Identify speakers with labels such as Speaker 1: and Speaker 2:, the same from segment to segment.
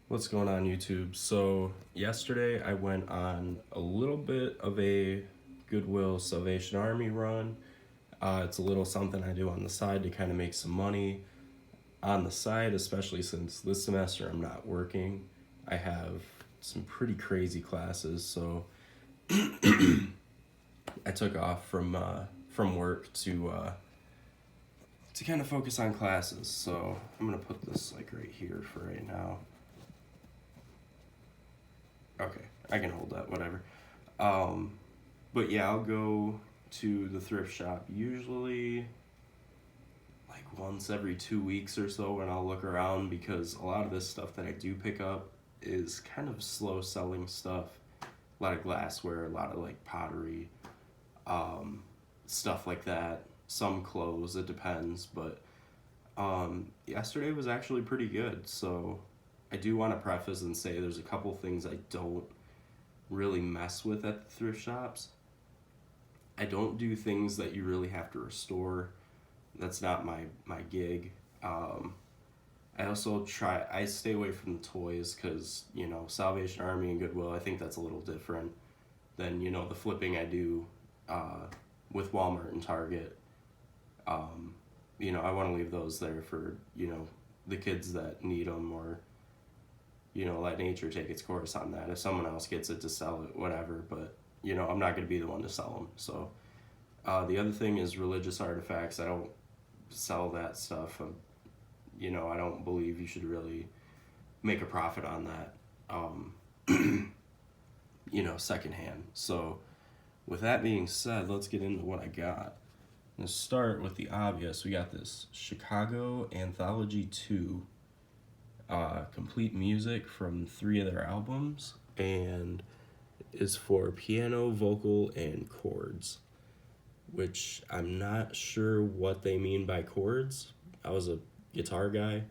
Speaker 1: What's going on YouTube? So yesterday I went on a little bit of a Goodwill Salvation Army run. It's a little something I do on the side to kind of make some money on the side, especially since this semester I'm not working. I have some pretty crazy classes, so I took off from work to kind of focus on classes. So I'm gonna put this like right here for right now. Okay, I can hold that, whatever. Um, but yeah, I'll go to the thrift shop usually like once every 2 weeks or so, and I'll look around because a lot of this stuff that I do pick up is kind of slow selling stuff. A lot of glassware, a lot of like pottery, um, stuff like that. Some clothes, it depends, but yesterday was actually pretty good. So I do want to preface and say there's a couple things I don't really mess with at the thrift shops. I don't do things that you really have to restore. That's not my gig. Um, I stay away from the toys because, Salvation Army and Goodwill, I think that's a little different than, the flipping I do uh, with Walmart and Target. I want to leave those there for, the kids that need them, or, let nature take its course on that. If someone else gets it to sell it, whatever, but, I'm not going to be the one to sell them. So the other thing is religious artifacts. I don't sell that stuff. I don't believe you should really make a profit on that, secondhand. So with that being said, let's get into what I got. Let's start with the obvious. We got this Chicago Anthology 2 complete music from 3 of their albums, and is for piano, vocal, and chords, which I'm not sure what they mean by chords. I was a guitar guy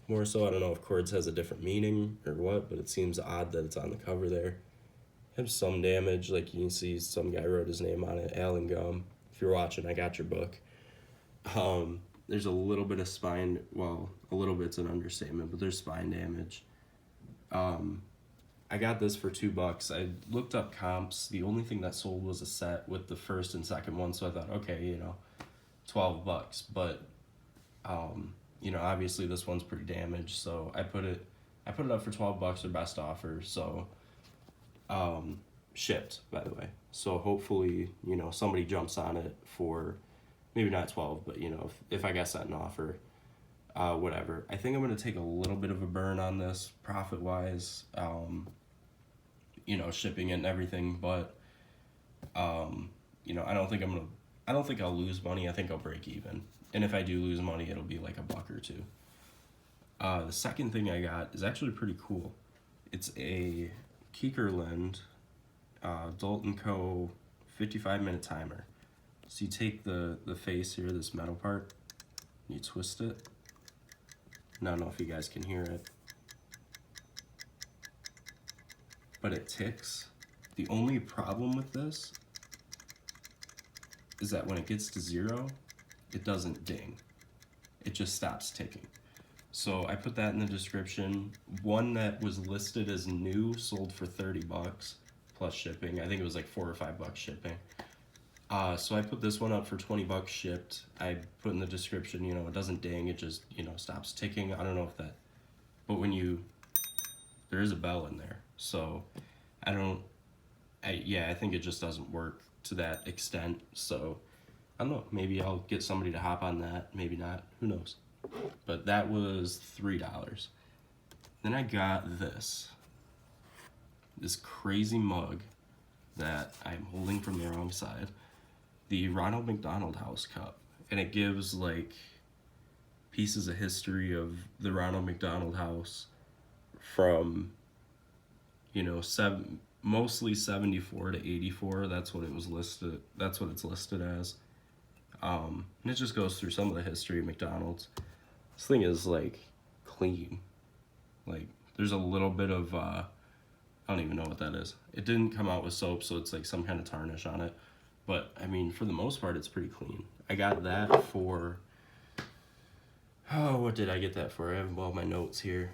Speaker 1: more so. I don't know if chords has a different meaning or what, but it seems odd that it's on the cover there. Have some damage, like you can see some guy wrote his name on it, Alan Gum. If you're watching, I got your book. There's a little bit of spine, well, a little bit's an understatement, but there's spine damage. I got this for $2. I looked up comps. The only thing that sold was a set with the first and second one, so I thought, okay, $12. But obviously this one's pretty damaged, so I put it up for $12, their best offer. So shipped, by the way. So hopefully, somebody jumps on it for maybe not 12, but if I got sent an offer, whatever. I think I'm gonna take a little bit of a burn on this profit wise, shipping it and everything, but I don't think I'll lose money. I think I'll break even. And if I do lose money, it'll be like $1 or $2. The second thing I got is actually pretty cool. It's a Kiekerland Dalton Co. 55-minute timer. So you take the face here, this metal part, you twist it. I don't know if you guys can hear it, but it ticks. The only problem with this is that when it gets to 0, it doesn't ding. It just stops ticking. So I put that in the description. One that was listed as new sold for $30 plus shipping. I think it was like $4 or $5 shipping. So I put this one up for $20 shipped. I put in the description, it doesn't ding, it just, stops ticking. I don't know if that, but there is a bell in there. So I think it just doesn't work to that extent. So I don't know, maybe I'll get somebody to hop on that, maybe not, who knows. But that was $3. Then I got this crazy mug that I'm holding from the wrong side, the Ronald McDonald House cup, and it gives like pieces of history of the Ronald McDonald House from mostly 74 to 84. That's what it's listed as. And it just goes through some of the history of McDonald's. This thing is like clean. Like there's a little bit of I don't even know what that is. It didn't come out with soap, so it's like some kind of tarnish on it. But I mean, for the most part, it's pretty clean. I got that for, what did I get that for? I have all my notes here.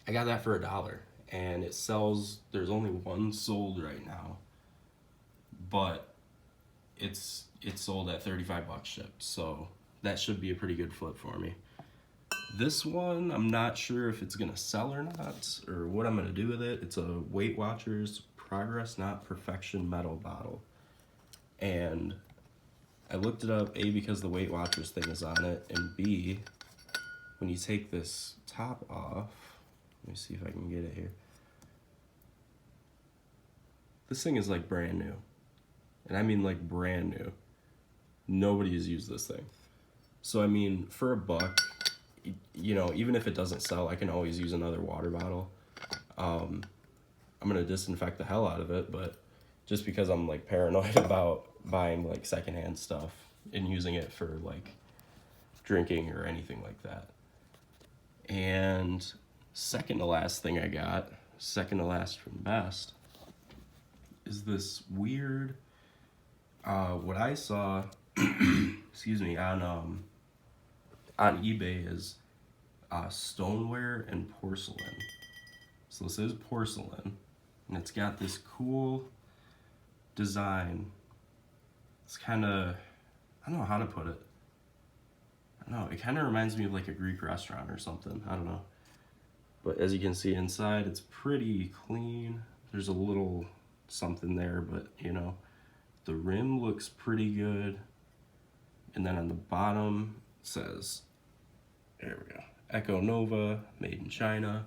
Speaker 1: I got that for $1, and it sells. There's only one sold right now, but it's sold at 35 bucks shipped, so that should be a pretty good flip for me. This one, I'm not sure if it's gonna sell or not, or what I'm gonna do with it. It's a Weight Watchers Progress Not Perfection metal bottle, and I looked it up, A, because the Weight Watchers thing is on it, and B, when you take this top off, let me see if I can get it here. This thing is like brand new, and I mean like brand new. Nobody has used this thing. So I mean, for $1, you know, even if it doesn't sell, I can always use another water bottle. I'm gonna disinfect the hell out of it, but just because I'm like paranoid about buying like secondhand stuff and using it for like drinking or anything like that. And second to last thing I got, second to last from best, is this weird, what I saw, excuse me, on eBay is stoneware and porcelain. So this is porcelain, and it's got this cool design. It's kind of, I don't know how to put it. I don't know, it kind of reminds me of like a Greek restaurant or something. I don't know. But as you can see inside, it's pretty clean. There's a little something there, but you know, the rim looks pretty good. And then on the bottom it says, there we go, Echo Nova, made in China.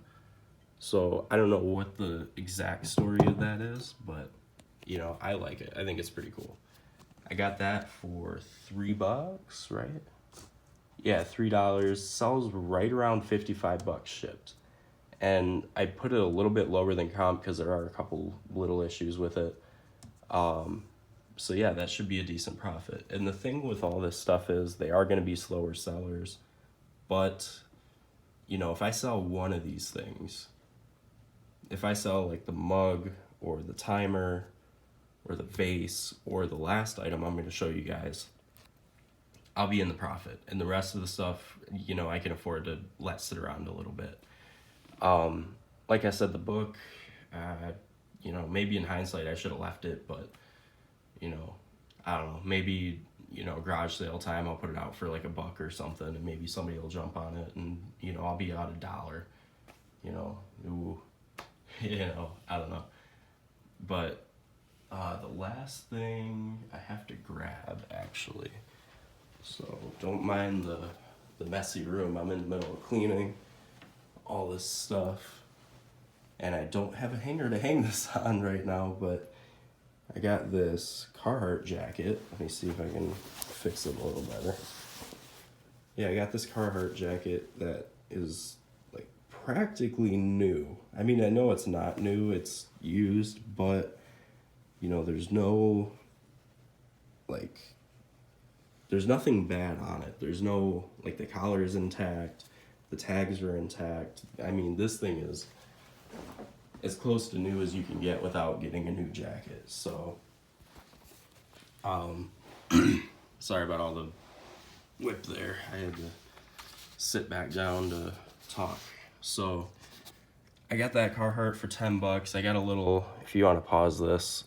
Speaker 1: So I don't know what the exact story of that is, but you know, I like it. I think it's pretty cool. I got that for $3, right? Yeah, $3. Sells right around 55 bucks shipped. And I put it a little bit lower than comp because there are a couple little issues with it. So yeah, that should be a decent profit. And the thing with all this stuff is they are going to be slower sellers. But, you know, if I sell one of these things, if I sell like the mug or the timer or the vase or the last item I'm going to show you guys, I'll be in the profit. And the rest of the stuff, you know, I can afford to let sit around a little bit. Like I said, the book, you know, maybe in hindsight I should have left it, but, you know, I don't know, maybe, you know, garage sale time, I'll put it out for like $1 or something, and maybe somebody will jump on it, and, you know, I'll be out $1, you know, ooh, you know, I don't know. But, the last thing I have to grab, actually, so don't mind the messy room. I'm in the middle of cleaning all this stuff, and I don't have a hanger to hang this on right now, but I got this Carhartt jacket. Let me see if I can fix it a little better. Yeah, I got this Carhartt jacket that is like practically new. I mean, I know it's not new, it's used, but you know, there's no, like, there's nothing bad on it. There's no, like, the collar is intact, the tags are intact. I mean, this thing is as close to new as you can get without getting a new jacket. So, sorry about all the whip there. I had to sit back down to talk. So, I got that Carhartt for $10. I got a little, if you want to pause this,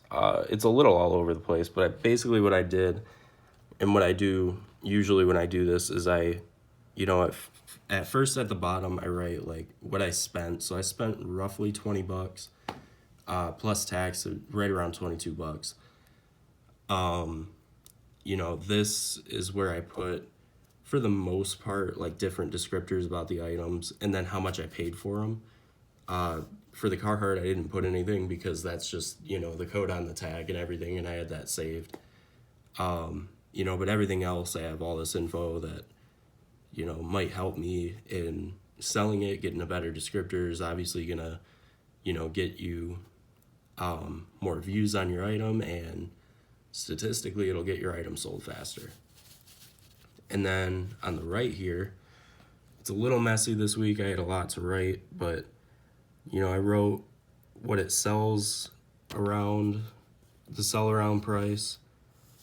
Speaker 1: it's a little all over the place, but basically what I did, and what I do usually when I do this, is I, you know, at first at the bottom I write like what I spent. So I spent roughly $20, plus tax, so right around $22. You know, this is where I put, for the most part, like different descriptors about the items, and then how much I paid for them. For the Carhartt, I didn't put anything because that's just, you know, the code on the tag and everything, and I had that saved. You know, but everything else, I have all this info that, you know, might help me in selling it, getting a better descriptor is obviously gonna, you know, get you more views on your item, and statistically it'll get your item sold faster. And then on the right here, it's a little messy this week. I had a lot to write, but you know, I wrote what it sells around, the sell around price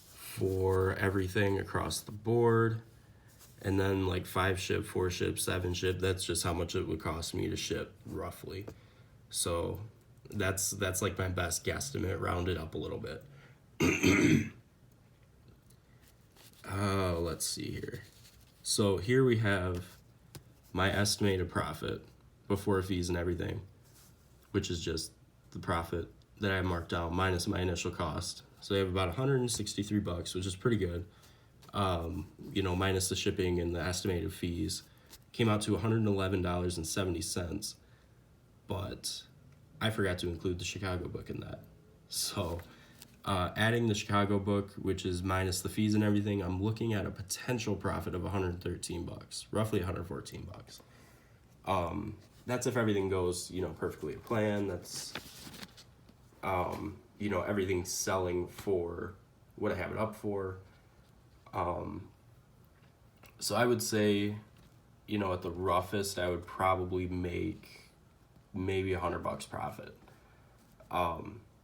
Speaker 1: for everything across the board. And then like 5 ship, 4 ship, 7 ship, that's just how much it would cost me to ship roughly. So that's like my best guesstimate, rounded up a little bit. Let's see here. So here we have my estimated profit before fees and everything, which is just the profit that I marked down minus my initial cost. So I have about $163, which is pretty good. Minus the shipping and the estimated fees, came out to $111.70. But I forgot to include the Chicago book in that. So adding the Chicago book, which is minus the fees and everything, I'm looking at a potential profit of $113, roughly $114. That's if everything goes, perfectly to plan. That's, everything's selling for what I have it up for. So I would say, at the roughest, I would probably make maybe $100 profit.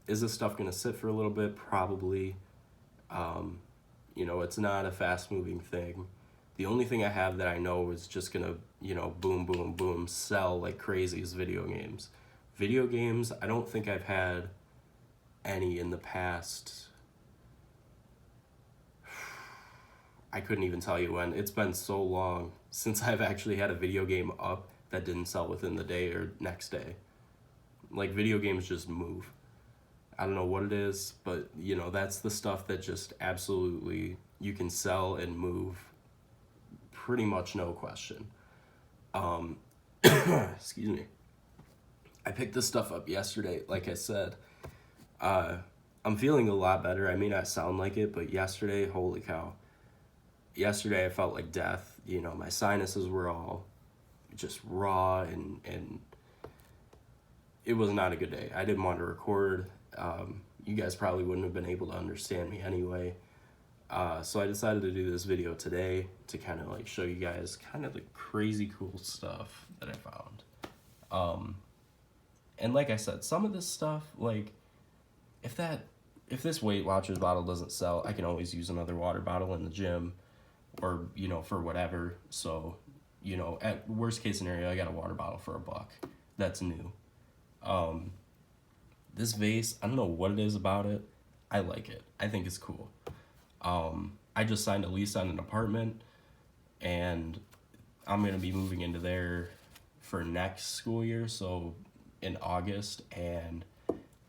Speaker 1: Is this stuff going to sit for a little bit? Probably. It's not a fast moving thing. The only thing I have that I know is just going to, boom, boom, boom, sell like crazy is video games. Video games, I don't think I've had any in the past. I couldn't even tell you when. It's been so long since I've actually had a video game up that didn't sell within the day or next day. Like, video games just move. I don't know what it is, but, that's the stuff that just absolutely you can sell and move pretty much no question. Excuse me. I picked this stuff up yesterday, like I said. I'm feeling a lot better. I may not sound like it, but yesterday, holy cow. Yesterday I felt like death. My sinuses were all just raw, and it was not a good day. I didn't want to record. You guys probably wouldn't have been able to understand me anyway. So I decided to do this video today to kind of like show you guys kind of the crazy cool stuff that I found. And like I said, some of this stuff, like if this Weight Watchers bottle doesn't sell, I can always use another water bottle in the gym, or for whatever. So at worst case scenario, I got a water bottle for $1 that's new. This vase, I don't know what it is about it, I like it. I think it's cool. I just signed a lease on an apartment, and I'm gonna be moving into there for next school year, so in August, and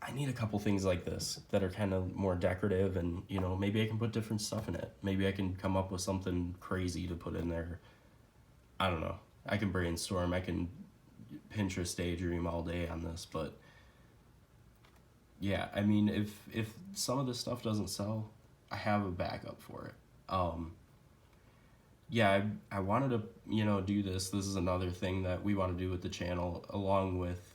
Speaker 1: I need a couple things like this that are kind of more decorative, and maybe I can put different stuff in it. Maybe I can come up with something crazy to put in there. I don't know. I can brainstorm. I can Pinterest daydream all day on this, but yeah, I mean, if some of this stuff doesn't sell, I have a backup for it. Yeah, I wanted to do this. This is another thing that we want to do with the channel, along with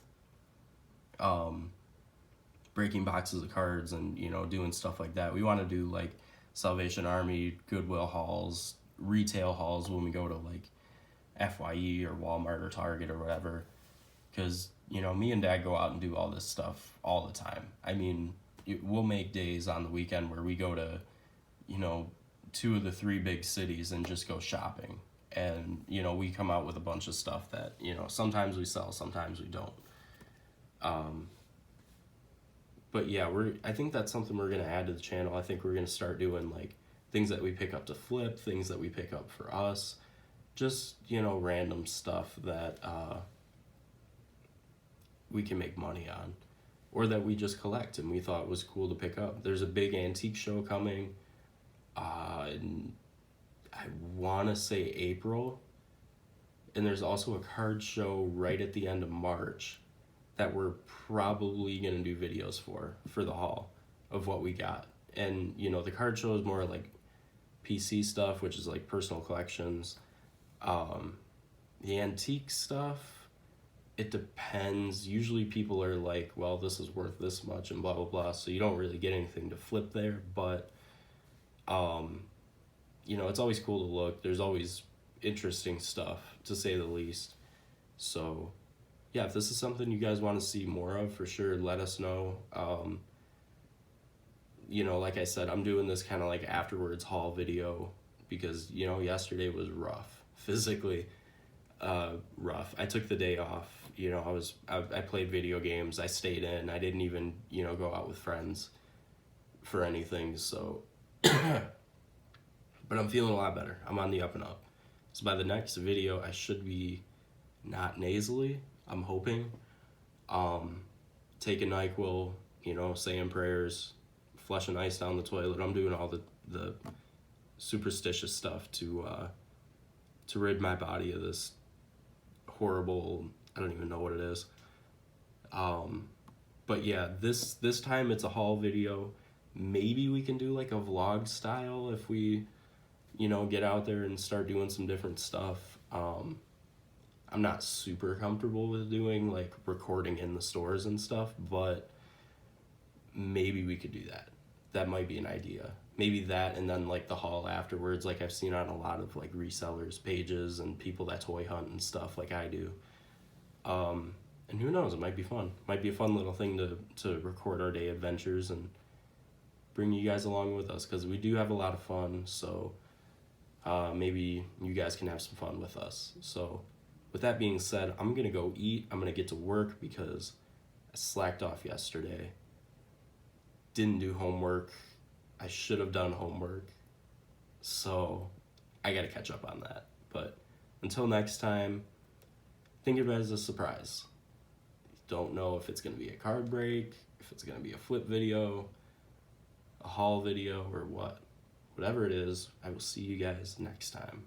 Speaker 1: breaking boxes of cards and doing stuff like that. We want to do like Salvation Army, Goodwill hauls, retail hauls when we go to like FYE or Walmart or Target or whatever, because me and Dad go out and do all this stuff all the time. I mean, we'll make days on the weekend where we go to 2 of the 3 big cities and just go shopping, and we come out with a bunch of stuff that sometimes we sell, sometimes we don't. But yeah, I think that's something we're gonna add to the channel. I think we're gonna start doing like things that we pick up to flip, things that we pick up for us, just random stuff that we can make money on, or that we just collect and we thought was cool to pick up. There's a big antique show coming, in, I want to say April, and there's also a card show right at the end of March that we're probably going to do videos for the haul of what we got. And the card show is more like PC stuff, which is like personal collections. The antique stuff, it depends. Usually people are like, well, this is worth this much and blah blah blah, so you don't really get anything to flip there. But it's always cool to look. There's always interesting stuff, to say the least. So yeah, if this is something you guys want to see more of, for sure, let us know. Like I said, I'm doing this kind of like afterwards haul video because, you know, yesterday was rough, physically rough. I took the day off. You know, I played video games. I stayed in. I didn't even, you know, go out with friends for anything. So, but I'm feeling a lot better. I'm on the up and up. So by the next video, I should be not nasally. I'm hoping. Taking NyQuil, you know, saying prayers, flushing ice down the toilet. I'm doing all the superstitious stuff to rid my body of this horrible, I don't even know what it is. But yeah, this time it's a haul video. Maybe we can do like a vlog style if we, you know, get out there and start doing some different stuff. I'm not super comfortable with doing like recording in the stores and stuff, but maybe we could do that. That might be an idea. Maybe that, and then like the haul afterwards, like I've seen on a lot of like resellers pages and people that toy hunt and stuff like I do. And who knows, it might be fun. Might be a fun little thing to record our day adventures and bring you guys along with us, because we do have a lot of fun. So maybe you guys can have some fun with us. So with that being said, I'm gonna go eat. I'm gonna get to work because I slacked off yesterday. Didn't do homework. I should have done homework. So I gotta catch up on that. But until next time, think of it as a surprise. Don't know if it's gonna be a card break, if it's gonna be a flip video, a haul video, or what. Whatever it is, I will see you guys next time.